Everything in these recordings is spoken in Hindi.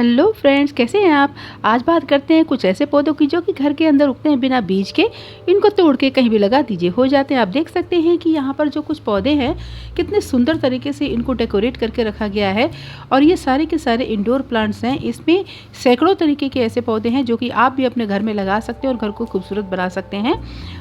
हेलो फ्रेंड्स, कैसे हैं आप। आज बात करते हैं कुछ ऐसे पौधों की जो कि घर के अंदर उगते हैं बिना बीज के। इनको तोड़ के कहीं भी लगा दीजिए, हो जाते हैं। आप देख सकते हैं कि यहाँ पर जो कुछ पौधे हैं कितने सुंदर तरीके से इनको डेकोरेट करके रखा गया है। और ये सारे के सारे इंडोर प्लांट्स हैं। इसमें सैकड़ों तरीके के ऐसे पौधे हैं जो कि आप भी अपने घर में लगा सकते हैं और घर को खूबसूरत बना सकते हैं।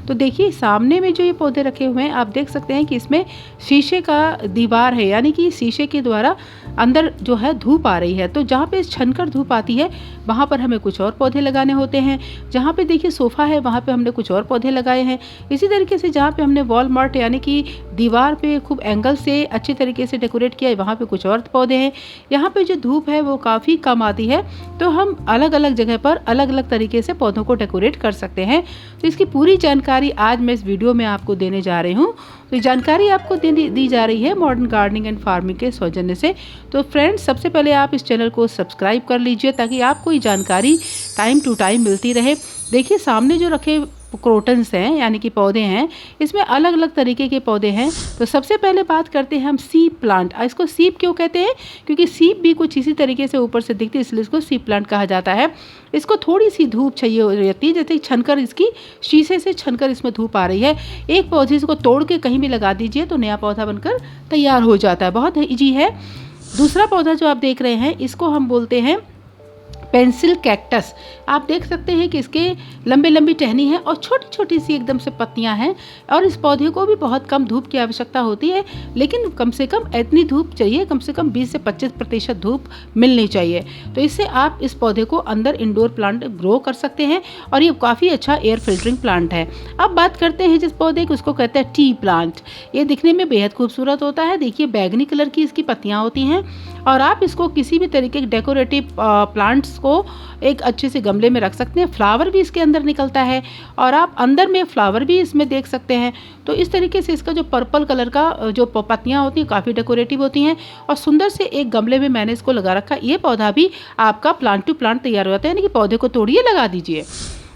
तो देखिए सामने में जो ये पौधे रखे हुए हैं, आप देख सकते हैं कि इसमें शीशे का दीवार है, यानी कि शीशे के द्वारा अंदर जो है धूप आ रही है। तो जहाँ पे छनकर धूप आती है वहाँ पर हमें कुछ और पौधे लगाने होते हैं। जहाँ पे देखिए सोफ़ा है वहाँ पे हमने कुछ और पौधे लगाए हैं। इसी तरीके से जहाँ पे हमने वॉल मार्ट यानी कि दीवार पे खूब एंगल से अच्छे तरीके से डेकोरेट किया है, वहाँ पे कुछ और पौधे हैं। यहाँ पे जो धूप है वो काफ़ी कम आती है, तो हम अलग अलग जगह पर अलग अलग तरीके से पौधों को डेकोरेट कर सकते हैं। तो इसकी पूरी जानकारी आज मैं इस वीडियो में आपको देने जा रही हूँ। तो ये जानकारी आपको दी जा रही है मॉडर्न गार्डनिंग एंड फार्मिंग के सौजन्य से। तो फ्रेंड्स, सबसे पहले आप इस चैनल को सब्सक्राइब कर लीजिए ताकि आपको ये जानकारी टाइम टू टाइम मिलती रहे। देखिए सामने जो रखे क्रोटन्स हैं यानी कि पौधे हैं, इसमें अलग अलग तरीके के पौधे हैं। तो सबसे पहले बात करते हैं हम सीप प्लांट। इसको सीप क्यों कहते हैं? क्योंकि सीप भी कुछ इसी तरीके से ऊपर से दिखती है, इसलिए इसको सीप प्लांट कहा जाता है। इसको थोड़ी सी धूप चाहिए रहती है, जैसे छनकर इसकी शीशे से छनकर इसमें धूप आ रही है। एक पौधे इसको तोड़ के कहीं भी लगा दीजिए तो नया पौधा बनकर तैयार हो जाता है। बहुत ईजी है। दूसरा पौधा जो आप देख रहे हैं इसको हम बोलते हैं पेंसिल कैक्टस। आप देख सकते हैं कि इसके लंबे लंबी टहनी है और छोटी छोटी सी एकदम से पत्तियां हैं। और इस पौधे को भी बहुत कम धूप की आवश्यकता होती है, लेकिन कम से कम इतनी धूप चाहिए, कम से कम 20 से 25% धूप मिलनी चाहिए। तो इससे आप इस पौधे को अंदर इंडोर प्लांट ग्रो कर सकते हैं और ये काफ़ी अच्छा एयर फिल्टरिंग प्लांट है। अब बात करते हैं जिस पौधे को, उसको कहते हैं टी प्लांट। ये दिखने में बेहद खूबसूरत होता है। देखिए बैगनी कलर की इसकी पत्तियाँ होती हैं और आप इसको किसी भी तरीके के डेकोरेटिव प्लांट्स को एक अच्छे से गमले में रख सकते हैं। फ्लावर भी इसके अंदर निकलता है और आप अंदर में फ्लावर भी इसमें देख सकते हैं। तो इस तरीके से इसका जो पर्पल कलर का जो पत्तियां होती हैं काफ़ी डेकोरेटिव होती हैं और सुंदर से एक गमले में मैंने इसको लगा रखा। ये पौधा भी आपका प्लांट टू प्लांट तैयार हो जाता है, यानी कि पौधे को तोड़िए लगा दीजिए।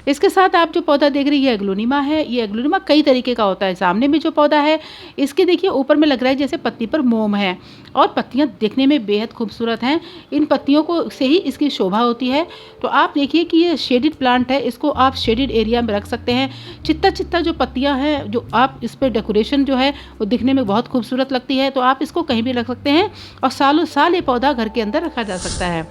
इसके साथ आप जो पौधा देख रही है एग्लोनिमा है। ये एग्लोनिमा कई तरीके का होता है। सामने में जो पौधा है इसके देखिए ऊपर में लग रहा है जैसे पत्ती पर मोम है और पत्तियां देखने में बेहद खूबसूरत हैं। इन पत्तियों को से ही इसकी शोभा होती है। तो आप देखिए कि ये शेडिड प्लांट है, इसको आप शेडिड एरिया में रख सकते हैं। चित्ता चित्ता जो पत्तियां हैं, जो आप इस पर डेकोरेशन जो है वो दिखने में बहुत खूबसूरत लगती है। तो आप इसको कहीं भी रख सकते हैं और सालों साल ये पौधा घर के अंदर रखा जा सकता है।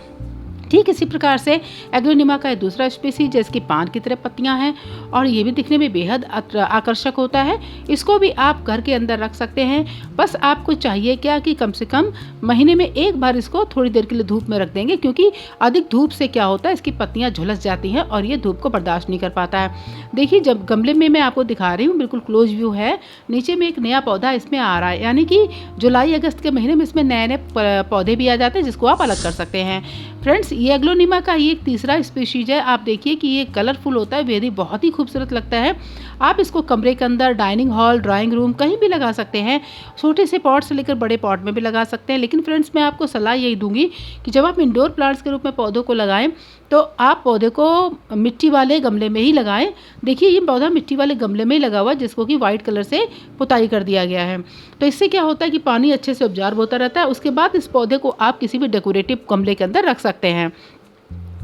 ठीक इसी प्रकार से एग्लोनिमा का दूसरा स्पीसीज जिसकी पान की तरह पत्तियां हैं और ये भी दिखने में बेहद आकर्षक होता है। इसको भी आप घर के अंदर रख सकते हैं। बस आपको चाहिए क्या कि कम से कम महीने में एक बार इसको थोड़ी देर के लिए धूप में रख देंगे, क्योंकि अधिक धूप से क्या होता है इसकी पत्तियां झुलस जाती हैं और ये धूप को बर्दाश्त नहीं कर पाता है। देखिए जब गमले में मैं आपको दिखा रही हूँ, बिल्कुल क्लोज व्यू है। नीचे में एक नया पौधा इसमें आ रहा है, यानी कि जुलाई अगस्त के महीने में इसमें नए नए पौधे भी आ जाते हैं जिसको आप अलग कर सकते हैं। फ्रेंड्स, ये एग्लोनिमा का ये एक तीसरा स्पीशीज है। आप देखिए कि ये कलरफुल होता है, बेहद बहुत ही खूबसूरत लगता है। आप इसको कमरे के अंदर, डाइनिंग हॉल, ड्राइंग रूम कहीं भी लगा सकते हैं। छोटे से पॉट से लेकर बड़े पॉट में भी लगा सकते हैं। लेकिन फ्रेंड्स, मैं आपको सलाह यही दूंगी कि जब आप इंडोर प्लांट्स के रूप में पौधों को लगाएं तो आप पौधे को मिट्टी वाले गमले में ही लगाएं। देखिए ये पौधा मिट्टी वाले गमले में ही लगा हुआ है जिसको कि वाइट कलर से पुताई कर दिया गया है। तो इससे क्या होता है कि पानी अच्छे से ऑब्जर्व होता रहता है। उसके बाद इस पौधे को आप किसी भी डेकोरेटिव गमले के अंदर रख सकते हैं,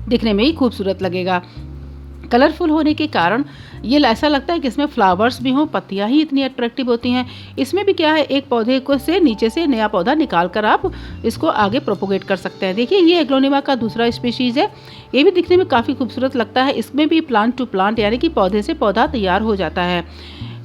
दिखने में ही खूबसूरत लगेगा। कलरफुल होने के कारण ये ऐसा लगता है कि इसमें फ्लावर्स भी हों, पत्तियां ही इतनी अट्रैक्टिव होती हैं। इसमें भी क्या है, एक पौधे को से नीचे से नया पौधा निकाल कर आप इसको आगे प्रोपोगेट कर सकते हैं। देखिए ये एग्लोनिमा का दूसरा स्पीशीज़ है। ये भी दिखने में काफ़ी खूबसूरत लगता है। इसमें भी प्लांट टू प्लांट यानी कि पौधे से पौधा तैयार हो जाता है।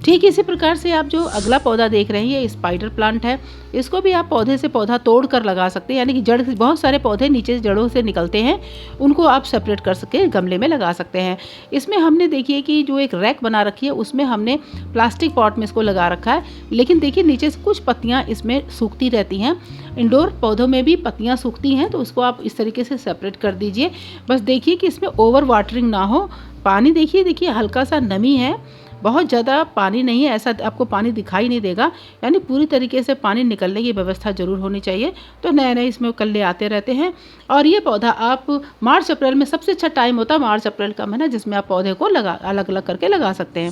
ठीक इसी प्रकार से आप जो अगला पौधा देख रहे हैं ये स्पाइडर प्लांट है। इसको भी आप पौधे से पौधा तोड़ कर लगा सकते हैं, यानी कि जड़ से बहुत सारे पौधे नीचे जड़ों से निकलते हैं, उनको आप सेपरेट कर सके गमले में लगा सकते हैं। इसमें हमने देखिए कि जो एक रैक बना रखी है उसमें हमने प्लास्टिक पॉट में इसको लगा रखा है। लेकिन देखिए नीचे से कुछ पत्तियाँ इसमें सूखती रहती हैं। इंडोर पौधों में भी पत्तियाँ सूखती हैं, तो उसको आप इस तरीके से सेपरेट कर दीजिए। बस देखिए कि इसमें ओवर वाटरिंग ना हो। पानी देखिए हल्का सा नमी है, बहुत ज़्यादा पानी नहीं है, ऐसा आपको पानी दिखाई नहीं देगा। यानी पूरी तरीके से पानी निकलने की व्यवस्था ज़रूर होनी चाहिए। तो नए नए इसमें कल्ले आते रहते हैं। और ये पौधा आप मार्च अप्रैल में सबसे अच्छा टाइम होता है, मार्च अप्रैल का महीना, जिसमें आप पौधे को अलग अलग करके लगा सकते हैं।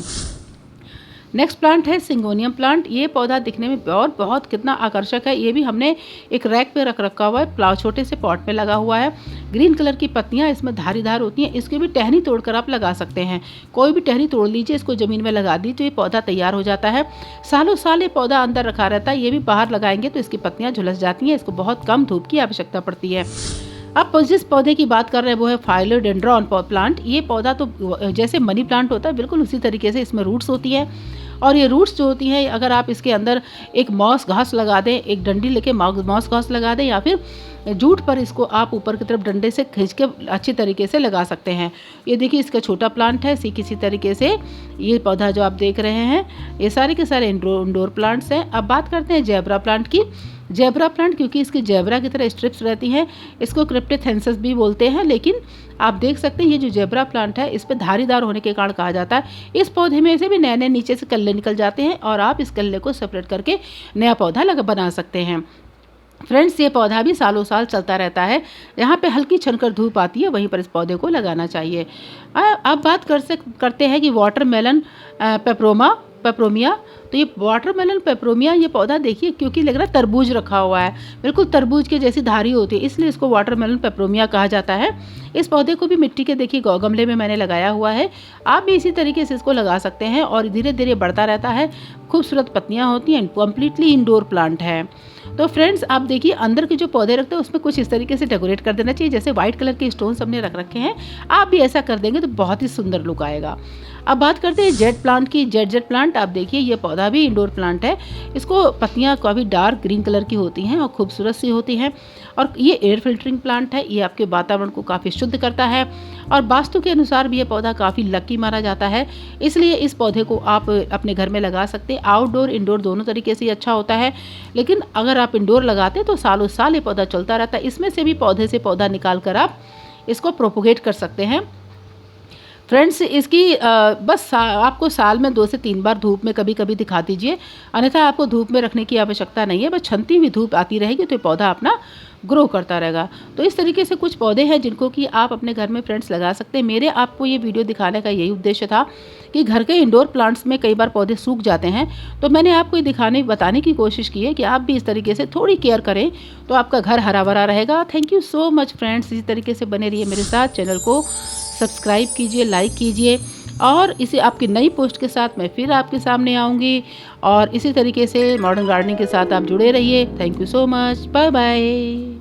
नेक्स्ट प्लांट है सिंगोनियम प्लांट। ये पौधा दिखने में और बहुत कितना आकर्षक है। ये भी हमने एक रैक पे रख रखा हुआ है, प्लाव छोटे से पॉट में लगा हुआ है। ग्रीन कलर की पत्तियां इसमें धारीदार होती हैं। इसकी भी टहनी तोड़कर आप लगा सकते हैं। कोई भी टहनी तोड़ लीजिए, इसको ज़मीन में लगा दी तो ये पौधा तैयार हो जाता है। सालों साल ये पौधा अंदर रखा रहता है। ये भी बाहर लगाएंगे तो इसकी पत्तियाँ झुलस जाती हैं। इसको बहुत कम धूप की आवश्यकता पड़ती है। अब जिस पौधे की बात कर रहे हैं वो है फाइलोडेंड्रॉन प्लांट। ये पौधा तो जैसे मनी प्लांट होता है बिल्कुल उसी तरीके से इसमें रूट्स होती है। और ये रूट्स जो होती हैं, अगर आप इसके अंदर एक मॉस घास लगा दें, एक डंडी लेके मॉस घास लगा दें, या फिर जूट पर इसको आप ऊपर की तरफ डंडे से खींच के अच्छी तरीके से लगा सकते हैं। ये देखिए इसका छोटा प्लांट है। किसी तरीके से ये पौधा जो आप देख रहे हैं, ये सारे के सारे इंडोर प्लांट्स हैं। अब बात करते हैं जेब्रा प्लांट की। जेब्रा प्लांट क्योंकि इसकी जेब्रा की तरह स्ट्रिप्स रहती हैं, इसको क्रिप्टेथेंसिस भी बोलते हैं। लेकिन आप देख सकते हैं ये जो जेब्रा प्लांट है इस पर धारीदार होने के कारण कहा जाता है। इस पौधे में से भी नए नए नीचे से कल्ले निकल जाते हैं और आप इस कल्ले को सेपरेट करके नया पौधा बना सकते हैं। फ्रेंड्स, ये पौधा भी सालों साल चलता रहता है। यहाँ पे हल्की छनकर धूप आती है, वहीं पर इस पौधे को लगाना चाहिए। अब बात करते हैं कि वाटरमेलन पेपरोमिया। तो ये वाटरमेलन पेपरोमिया, ये पौधा देखिए क्योंकि लग रहा है तरबूज रखा हुआ है, बिल्कुल तरबूज के जैसी धारी होती है, इसलिए इसको वाटरमेलन पेपरोमिया कहा जाता है। इस पौधे को भी मिट्टी के देखिए गमले में मैंने लगाया हुआ है। आप भी इसी तरीके से इसको लगा सकते हैं और धीरे धीरे बढ़ता रहता है। खूबसूरत पत्तियाँ होती हैं। कम्प्लीटली इंडोर प्लांट है। तो फ्रेंड्स, आप देखिए अंदर के जो पौधे रखते हैं उसमें कुछ इस तरीके से डेकोरेट कर देना चाहिए। जैसे व्हाइट कलर के स्टोन्स हमने रख रखे हैं, आप भी ऐसा कर देंगे तो बहुत ही सुंदर लुक आएगा। अब बात करते हैं जेड प्लांट की। जेड प्लांट, आप देखिए ये पौधा भी इंडोर प्लांट है। इसको पत्तियां काफ़ी डार्क ग्रीन कलर की होती हैं और खूबसूरत सी होती हैं। और ये एयर फिल्टरिंग प्लांट है। ये आपके वातावरण को काफ़ी शुद्ध करता है और वास्तु के अनुसार भी ये पौधा काफ़ी लकी माना जाता है। इसलिए इस पौधे को आप अपने घर में लगा सकते हैं। आउटडोर इंडोर दोनों तरीके से अच्छा होता है। लेकिन अगर आप इंडोर लगाते हैं तो सालों साल ये पौधा चलता रहता है। इसमें से भी पौधे से पौधा निकाल कर आप इसको प्रोपोगेट कर सकते हैं। फ्रेंड्स, इसकी बस आपको साल में 2 से 3 बार धूप में कभी कभी दिखा दीजिए, अन्यथा आपको धूप में रखने की आवश्यकता नहीं है। बस छनती हुई धूप आती रहेगी तो पौधा अपना ग्रो करता रहेगा। तो इस तरीके से कुछ पौधे हैं जिनको कि आप अपने घर में फ्रेंड्स लगा सकते हैं। मेरे आपको ये वीडियो दिखाने का यही उद्देश्य था कि घर के इंडोर प्लांट्स में कई बार पौधे सूख जाते हैं, तो मैंने आपको ये बताने की कोशिश की है कि आप भी इस तरीके से थोड़ी केयर करें तो आपका घर हरा भरा रहेगा। Thank you so much friends. इसी तरीके से बने रहिए मेरे साथ। चैनल को सब्सक्राइब कीजिए, लाइक कीजिए और इसे आपकी नई पोस्ट के साथ मैं फिर आपके सामने आऊँगी। और इसी तरीके से मॉडर्न गार्डनिंग के साथ आप जुड़े रहिए। Thank you so much. Bye bye.